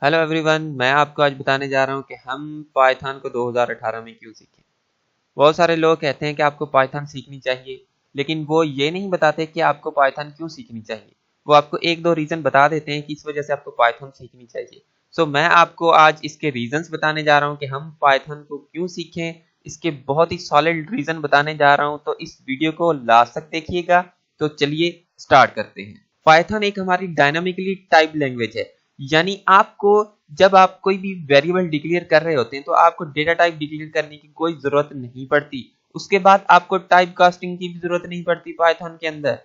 Hello everyone, मैं आपको आज बताने जा रहा हूँ कि हम पाइथन को 2018 में क्यों सीखें। बहुत सारे लोग कहते हैं कि आपको पाइथन सीखनी चाहिए, लेकिन वो ये नहीं बताते कि आपको पाइथन क्यों सीखनी चाहिए। वो आपको एक दो रीज़न बता देते हैं कि इस वजह से आपको पाइथन सीखनी चाहिए। सो मैं आपको आज इसके रीजंस बताने जा रहा हूँ कि हम पाइथन को क्यों सीखें। इसके बहुत ही सॉलिड रीज़न बताने जा रहा हूँ, तो इस वीडियो को लास्ट तक देखिएगा। तो चलिए स्टार्ट करते हैं। पाइथन एक हमारी डायनामिकली टाइप लैंग्वेज है, यानी आपको जब आप कोई भी वेरिएबल डिक्लेयर कर रहे होते हैं तो आपको डेटा टाइप डिक्लेयर करने की कोई जरूरत नहीं पड़ती। उसके बाद आपको टाइप कास्टिंग की भी जरूरत नहीं पड़ती पाइथन के अंदर।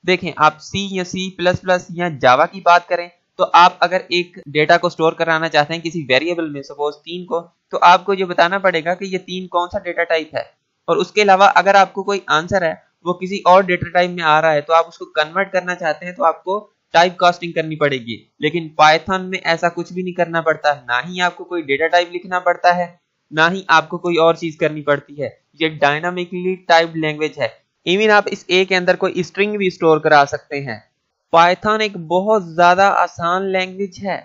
देखें, आप सी या सी प्लस प्लस या जावा की बात करें तो आप अगर एक डेटा को स्टोर कराना चाहते हैं किसी वेरिएबल में, सपोज 3 को, तो आपको ये बताना पड़ेगा कि ये 3 कौन सा डेटा टाइप है। और उसके अलावा अगर आपको कोई आंसर है वो किसी और डेटा टाइप में आ रहा है तो आप उसको कन्वर्ट करना चाहते हैं तो आपको टाइप कास्टिंग करनी पड़ेगी। लेकिन पाइथन में ऐसा कुछ भी नहीं करना पड़ता, ना ही आपको कोई डेटा टाइप लिखना पड़ता है, ना ही आपको कोई और चीज करनी पड़ती है। ये डायनामिकली टाइप्ड लैंग्वेज है। इवन आप इस ए के अंदर कोई स्ट्रिंग भी स्टोर करा सकते हैं। पाइथन एक बहुत ज्यादा आसान लैंग्वेज है।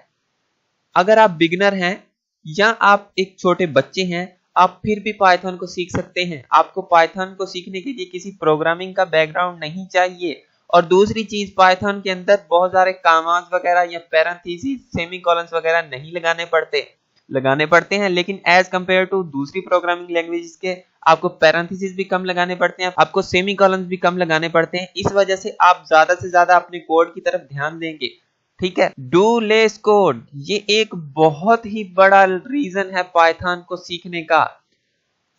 अगर आप बिगनर हैं या आप एक छोटे बच्चे हैं, आप फिर भी पाइथन को सीख सकते हैं। आपको पाइथन को सीखने के लिए किसी प्रोग्रामिंग का बैकग्राउंड नहीं चाहिए। और दूसरी चीज, पाइथन के अंदर बहुत सारे कामास वगैरह या पैरेंथेसिस, सेमीकोलंस वगैरह नहीं लगाने पड़ते हैं, लेकिन एज कंपेयर टू दूसरी प्रोग्रामिंग लैंग्वेजेस के आपको पैरेंथेसिस भी कम लगाने पड़ते हैं, आपको सेमीकोलंस भी कम लगाने पड़ते हैं। इस वजह से आप ज्यादा से ज्यादा अपने कोड की तरफ ध्यान देंगे। ठीक है, डू लेस कोड, ये एक बहुत ही बड़ा रीजन है पाइथन को सीखने का।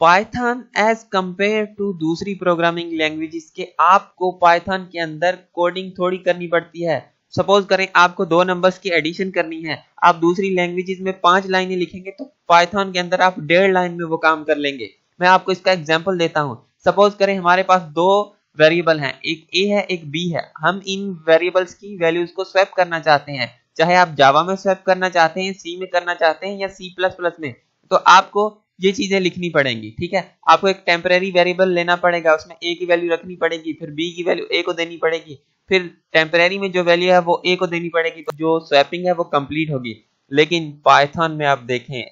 पाइथन एज कंपेयर टू दूसरी प्रोग्रामिंग लैंग्वेजेस के आपको पाइथन के अंदर कोडिंग थोड़ी करनी पड़ती है। सपोज करें आपको 2 नंबर्स की एडिशन करनी है, आप दूसरी लैंग्वेजेस में 5 लाइनें लिखेंगे तो पाइथन के अंदर आप 1.5 लाइन में वो काम कर लेंगे। मैं आपको इसका एग्जांपल देता हूं। सपोज करें हमारे पास 2 वेरिएबल हैं, एक ए है एक बी है। हम इन वेरिएबल्स की वैल्यूज को स्वैप करना चाहते हैं, चाहे आप जावा में स्वैप करना चाहते हैं, सी में करना चाहते हैं या सी प्लस प्लस में। तो आपको ये चीजें लिखनी पड़ेंगी। ठीक है, आपको एक टेम्परेरी वेरिएबल लेना पड़ेगा, उसमें ए की वैल्यू रखनी पड़ेगी, फिर बी की वैल्यू ए को देनी पड़ेगी, फिर टेम्परेरी में जो वैल्यू है वो ए को देनी पड़ेगी, तो जो स्वैपिंग है वो कंप्लीट होगी। लेकिन पाइथन में आप देखें,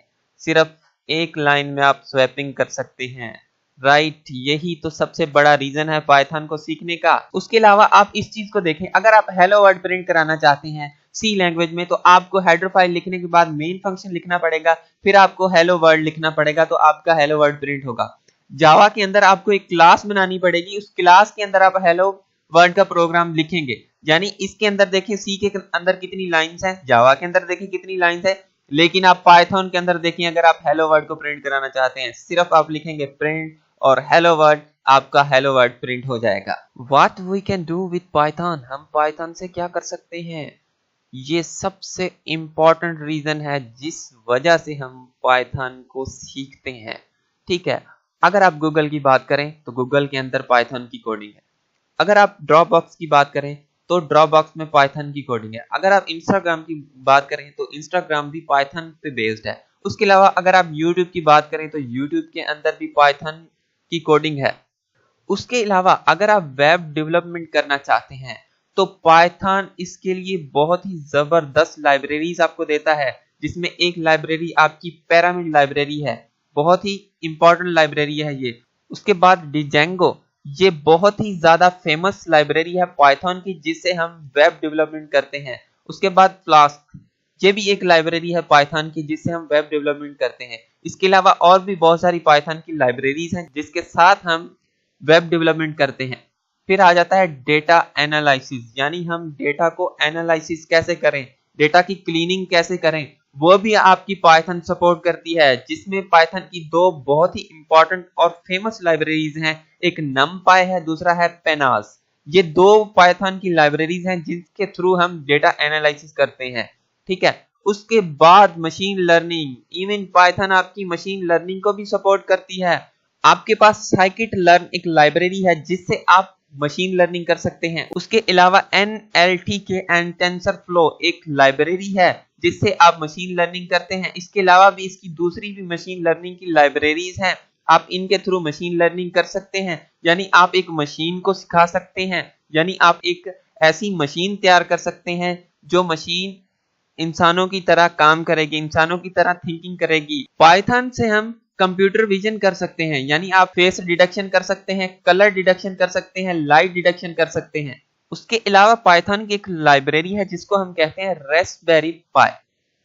सिर्फ एक लाइन में आप स्वैपिंग कर सकते हैं। राइट, यही तो सबसे बड़ा रीजन है पाइथन को सीखने का। उसके अलावा आप इस चीज को देखें, अगर आप हेलो वर्ल्ड प्रिंट कराना चाहते हैं सी लैंग्वेज में तो आपको हेडर फाइल लिखने के बाद मेन फंक्शन लिखना पड़ेगा, फिर आपको हेलो वर्ल्ड लिखना पड़ेगा, तो आपका हेलो वर्ल्ड प्रिंट होगा। जावा के अंदर आपको एक क्लास बनानी पड़ेगी, उस क्लास के अंदर आप हेलो वर्ल्ड का प्रोग्राम लिखेंगे। यानी इसके अंदर देखें सी के अंदर कितनी लाइंस हैं, जावा के अंदर देखें कितनी लाइंस है। लेकिन आप पाइथन के अंदर देखें, अगर आप हेलो वर्ल्ड को प्रिंट कराना चाहते हैं, सिर्फ आप लिखेंगे प्रिंट और हेलो वर्ल्ड, आपका हेलो वर्ल्ड प्रिंट हो जाएगा। What we can do with Python, हम पाइथन से क्या कर सकते हैं, ये सबसे इंपॉर्टेंट रीजन है जिस वजह से हम पाइथन को सीखते हैं। ठीक है, अगर आप गूगल की बात करें तो गूगल के अंदर पाइथन की कोडिंग है। अगर आप ड्रॉपबॉक्स की बात करें तो ड्रॉपबॉक्स में पाइथन की कोडिंग है। अगर आप इंस्टाग्राम की बात करें तो इंस्टाग्राम भी पाइथन पे बेस्ड है। उसके अलावा अगर आप यूट्यूब की बात करें तो यूट्यूब के अंदर भी पाइथन की कोडिंग है। उसके अलावा अगर आप वेब डेवलपमेंट करना चाहते हैं तो पाइथन इसके लिए बहुत ही जबरदस्त लाइब्रेरीज आपको देता है, जिसमें एक लाइब्रेरी आपकी पैरामिड लाइब्रेरी है, बहुत ही इंपॉर्टेंट लाइब्रेरी है ये। उसके बाद डिजेंगो, ये बहुत ही ज्यादा फेमस लाइब्रेरी है पाइथन की, जिससे हम वेब डेवलपमेंट करते हैं। उसके बाद फ्लास्क, ये भी एक लाइब्रेरी है पाइथन की, जिससे हम वेब डेवलपमेंट करते हैं। इसके अलावा और भी बहुत सारी पाइथन की लाइब्रेरीज हैं जिसके साथ हम वेब डेवलपमेंट करते हैं। फिर आ जाता है डेटा एनालिसिस, यानी हम डेटा को एनालिसिस कैसे करें, डेटा की क्लीनिंग कैसे करें, वो भी आपकी पाइथन सपोर्ट करती है। जिसमें पाइथन की 2 बहुत ही इंपॉर्टेंट और फेमस लाइब्रेरीज हैं, एक नमपाई है, दूसरा है पेनास। ये 2 पाइथन की लाइब्रेरीज हैं जिसके थ्रू हम डेटा एनालिसिस करते हैं। ठीक है, उसके बाद मशीन लर्निंग, इवन पाइथन आपकी मशीन लर्निंग को भी सपोर्ट करती है। आपके पास साइकिट लर्न एक लाइब्रेरी है जिससे आप मशीन लर्निंग कर सकते हैं। उसके अलावा NLTK एंड टेंसरफ्लो एक लाइब्रेरी है जिससे आप मशीन लर्निंग करते हैं। इसके अलावा भी इसकी दूसरी भी मशीन लर्निंग की लाइब्रेरीज हैं, आप इनके थ्रू मशीन लर्निंग कर सकते हैं। यानी आप एक मशीन को सिखा सकते हैं, यानी आप एक ऐसी मशीन तैयार कर सकते हैं जो मशीन इंसानों की तरह काम करेगी, इंसानों की तरह थिंकिंग करेगी। पाइथन से हम कंप्यूटर विजन कर सकते हैं, यानी आप फेस डिटेक्शन कर सकते हैं, कलर डिटेक्शन कर सकते हैं, लाइट डिटेक्शन कर सकते हैं। उसके अलावा पाइथन की एक लाइब्रेरी है जिसको हम कहते हैं रास्पबेरी पाई।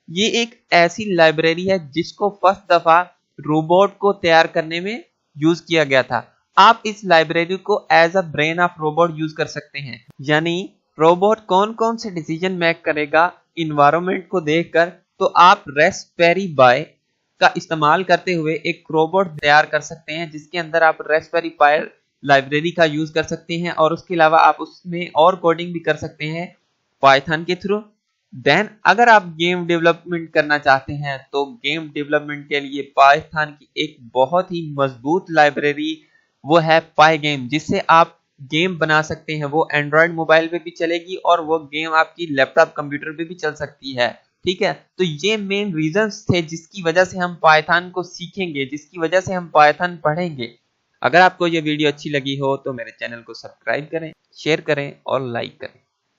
ये एक ऐसी लाइब्रेरी है जिसको फर्स्ट दफा रोबोट को तैयार करने में यूज किया गया था। आप इस लाइब्रेरी को as a brain of robot use कर सकते हैं, यानी रोबोट कौन कौन से डिसीजन मेक करेगा इन्वायरमेंट को देखकर, तो आप रास्पबेरी पाई का इस्तेमाल करते हुए एक रोबोट तैयार कर सकते हैं जिसके अंदर आप रास्पबेरी पाई लाइब्रेरी का यूज कर सकते हैं और उसके अलावा आप उसमें और कोडिंग भी कर सकते हैं पाइथन के थ्रू। देन अगर आप गेम डेवलपमेंट करना चाहते हैं तो गेम डेवलपमेंट के लिए पाइथन की एक बहुत ही मजबूत लाइब्रेरी वो है पाइगेम, जिससे आप गेम बना सकते हैं। वो एंड्रॉयड मोबाइल पे भी चलेगी और वो गेम आपकी लैपटॉप कंप्यूटर पे भी चल सकती है। ठीक है, तो ये मेन रीजंस थे जिसकी वजह से हम पाइथन को सीखेंगे, जिसकी वजह से हम पाइथन पढ़ेंगे। अगर आपको ये वीडियो अच्छी लगी हो तो मेरे चैनल को सब्सक्राइब करें, शेयर करें और लाइक करें।